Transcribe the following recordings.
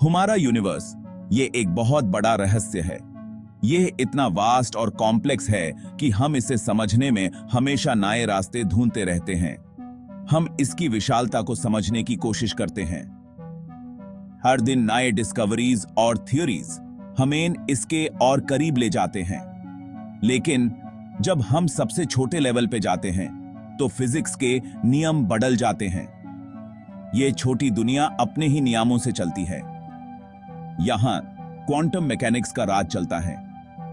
हमारा यूनिवर्स ये एक बहुत बड़ा रहस्य है। यह इतना वास्ट और कॉम्प्लेक्स है कि हम इसे समझने में हमेशा नए रास्ते ढूंढते रहते हैं। हम इसकी विशालता को समझने की कोशिश करते हैं। हर दिन नए डिस्कवरीज और थ्योरीज हमें इसके और करीब ले जाते हैं। लेकिन जब हम सबसे छोटे लेवल पे जाते हैं तो फिजिक्स के नियम बदल जाते हैं। ये छोटी दुनिया अपने ही नियमों से चलती है। यहां क्वांटम मैकेनिक्स का राज चलता है।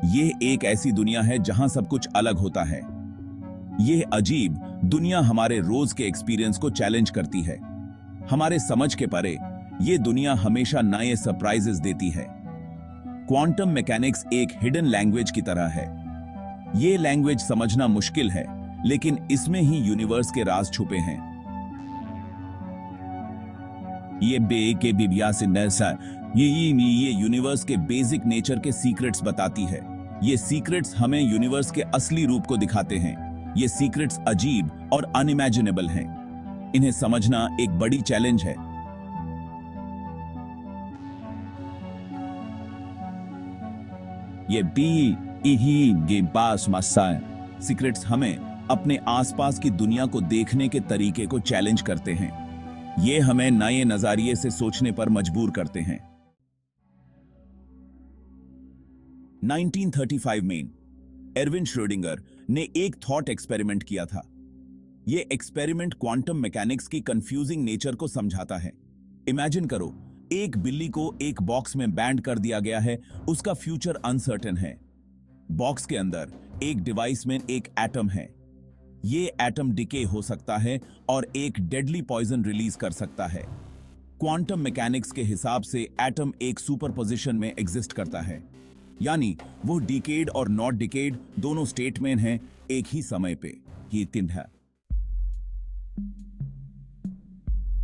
यह एक ऐसी दुनिया है जहां सब कुछ अलग होता है। यह अजीब दुनिया हमारे रोज के एक्सपीरियंस को चैलेंज करती है। हमारे समझ के परे यह दुनिया हमेशा नए सरप्राइजेस देती है। क्वांटम मैकेनिक्स एक हिडन लैंग्वेज की तरह है। यह लैंग्वेज समझना मुश्किल है, लेकिन इसमें ही यूनिवर्स के राज छुपे हैं। ये यूनिवर्स के बेसिक नेचर के सीक्रेट्स बताती है। ये सीक्रेट्स हमें यूनिवर्स के असली रूप को दिखाते हैं। ये सीक्रेट्स अजीब और अनइमेजिनेबल हैं। इन्हें समझना एक बड़ी चैलेंज है। सीक्रेट्स हमें अपने आसपास की दुनिया को देखने के तरीके को चैलेंज करते हैं। ये हमें नए नजरिए से सोचने पर मजबूर करते हैं। 1935 में एरविन श्रोडिंगर ने एक थॉट एक्सपेरिमेंट किया था। यह एक्सपेरिमेंट क्वांटम मैकेनिक्स की कंफ्यूजिंग नेचर को समझाता है। इमेजिन करो, एक बिल्ली को एक बॉक्स में बैंड कर दिया गया है। उसका फ्यूचर अनसर्टेन है। बॉक्स के अंदर एक डिवाइस में एक एटम है। ये एटम डिके हो सकता है और एक डेडली पॉइजन रिलीज कर सकता है। क्वांटम मैकेनिक्स के हिसाब से एटम एक सुपरपोजिशन में एग्जिस्ट करता है, यानी वो डिकेड और नॉट डिकेड दोनों स्टेट में हैं एक ही समय पे। ये तीन है।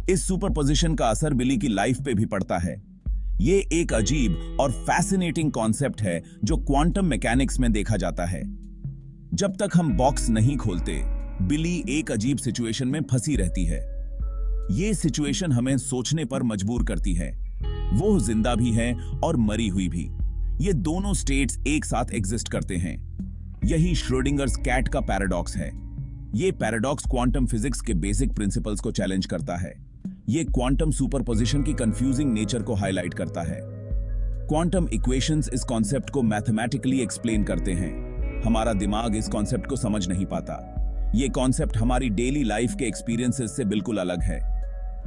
इस सुपरपोजिशन का असर बिली की लाइफ पे भी पड़ता है। ये एक अजीब और फैसिनेटिंग कॉन्सेप्ट है जो क्वांटम मैकेनिक्स में देखा जाता है। जब तक हम बॉक्स नहीं खोलते, बिली एक अजीब सिचुएशन में फंसी रहती है। ये सिचुएशन हमें सोचने पर मजबूर करती है। वो जिंदा भी है और मरी हुई भी। ये दोनों स्टेट्स एक साथ एग्जिस्ट करते हैं। यही श्रोडिंगर्स कैट का पैराडॉक्स है। ये पैराडॉक्स क्वांटम फिजिक्स के बेसिक प्रिंसिपल्स को चैलेंज करता है। ये क्वांटम सुपरपोजिशन की कंफ्यूजिंग नेचर को हाईलाइट करता है। क्वांटम इक्वेशंस इस कॉन्सेप्ट को मैथमेटिकली एक्सप्लेन करते हैं। हमारा दिमाग इस कॉन्सेप्ट को समझ नहीं पाता। ये कॉन्सेप्ट हमारी डेली लाइफ के एक्सपीरियंसेस से बिल्कुल अलग है।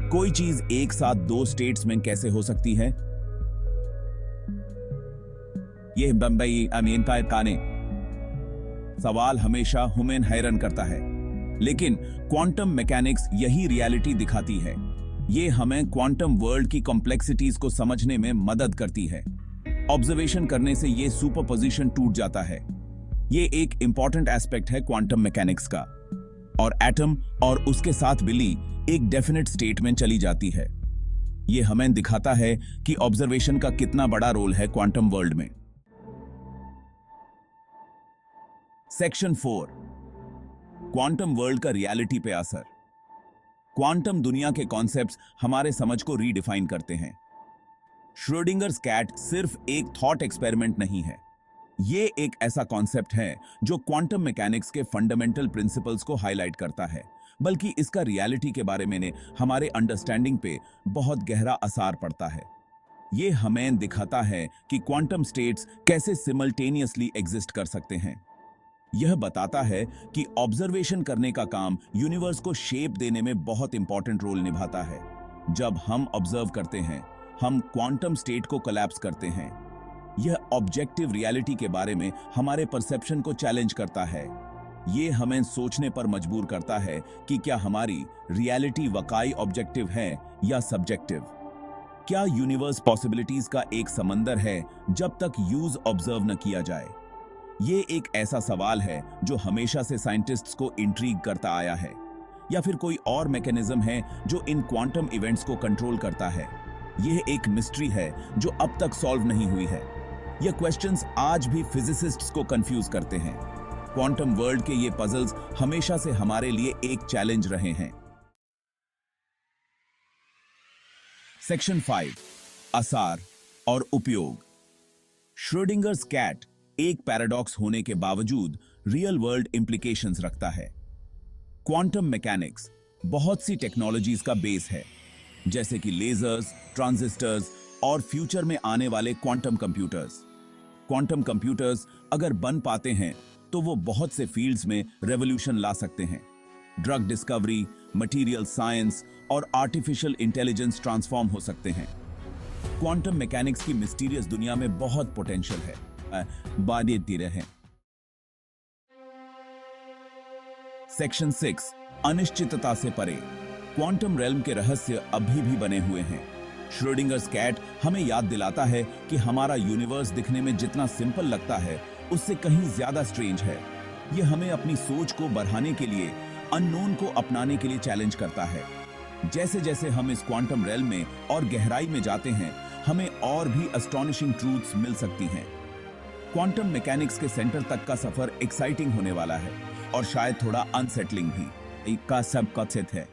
कोई चीज एक साथ दो स्टेट्स में कैसे हो सकती है? यह बंबई अमीन का काने सवाल हमेशा हमें हैरान करता है। लेकिन क्वांटम मैकेनिक्स यही रियलिटी दिखाती है। ये हमें क्वांटम वर्ल्ड की कॉम्प्लेक्सिटीज को समझने में मदद करती है। ऑब्जर्वेशन करने से ये सुपरपोजिशन टूट जाता है। ये एक इंपॉर्टेंट एस्पेक्ट है क्वांटम मैकेनिक्स का। और एटम और उसके साथ बिली एक डेफिनेट स्टेट में चली जाती है। ये हमें दिखाता है कि ऑब्जर्वेशन का कितना बड़ा रोल है क्वांटम वर्ल्ड में। सेक्शन 4, क्वांटम वर्ल्ड का रियलिटी पे असर। क्वांटम दुनिया के कॉन्सेप्ट्स हमारे समझ को रीडिफाइन करते हैं। श्रोडिंगर्स कैट सिर्फ एक थॉट एक्सपेरिमेंट नहीं है। ये एक ऐसा कॉन्सेप्ट है जो क्वांटम मैकेनिक्स के फंडामेंटल प्रिंसिपल्स को हाईलाइट करता है, बल्कि इसका रियलिटी के बारे में हमारे अंडरस्टैंडिंग पे बहुत गहरा असर पड़ता है। ये हमें दिखाता है कि क्वांटम स्टेट्स कैसे सिमल्टेनियसली एग्जिस्ट कर सकते हैं। यह बताता है कि ऑब्जर्वेशन करने का काम यूनिवर्स को शेप देने में बहुत इंपॉर्टेंट रोल निभाता है। जब हम ऑब्जर्व करते हैं, हम क्वांटम स्टेट को कोलैप्स करते हैं। यह ऑब्जेक्टिव रियलिटी के बारे में हमारे परसेप्शन को चैलेंज करता है। यह हमें सोचने पर मजबूर करता है कि क्या हमारी रियलिटी वाकई ऑब्जेक्टिव है या सब्जेक्टिव। क्या यूनिवर्स पॉसिबिलिटीज का एक समंदर है जब तक यूज ऑब्जर्व न किया जाए? ये एक ऐसा सवाल है जो हमेशा से साइंटिस्ट्स को इंट्रीग करता आया है। या फिर कोई और मैकेनिज्म है जो इन क्वांटम इवेंट्स को कंट्रोल करता है? यह एक मिस्ट्री है जो अब तक सॉल्व नहीं हुई है। ये क्वेश्चंस आज भी फिजिसिस्ट्स को कंफ्यूज करते हैं। क्वांटम वर्ल्ड के ये पजल्स हमेशा से हमारे लिए एक चैलेंज रहे हैं। सेक्शन 5 आसार और उपयोग। श्रोडिंगर्स कैट एक पैराडॉक्स होने के बावजूद रियल वर्ल्ड इंप्लीकेशंस रखता है। क्वांटम मैकेनिक्स बहुत सी टेक्नोलॉजीज का बेस है, जैसे कि लेजर्स, ट्रांजिस्टर्स और फ्यूचर में आने वाले क्वांटम कंप्यूटर्स। क्वांटम कंप्यूटर्स अगर बन पाते हैं तो वो बहुत से फील्ड्स में रेवोल्यूशन ला सकते हैं। ड्रग डिस्कवरी, मटेरियल साइंस और आर्टिफिशियल इंटेलिजेंस ट्रांसफॉर्म हो सकते हैं। क्वांटम मैकेनिक्स की मिस्टीरियस दुनिया में बहुत पोटेंशियल है। बादेती रहे। सेक्शन 6 अनिश्चितता से परे। क्वांटम रेल्म के रहस्य अभी भी बने हुए हैं। श्रोडिंगर्स कैट हमें याद दिलाता है कि हमारा यूनिवर्स दिखने में जितना सिंपल लगता है उससे कहीं ज्यादा स्ट्रेंज है। यह हमें अपनी सोच को बढ़ाने के लिए, अननोन को अपनाने के लिए चैलेंज करता है। जैसे जैसे हम इस क्वांटम रेल्म में और गहराई में जाते हैं, हमें और भी एस्टॉनिशिंग ट्रूथ्स मिल सकती हैं। क्वांटम मैकेनिक्स के सेंटर तक का सफर एक्साइटिंग होने वाला है और शायद थोड़ा अनसेटलिंग भी। का सब कथित है।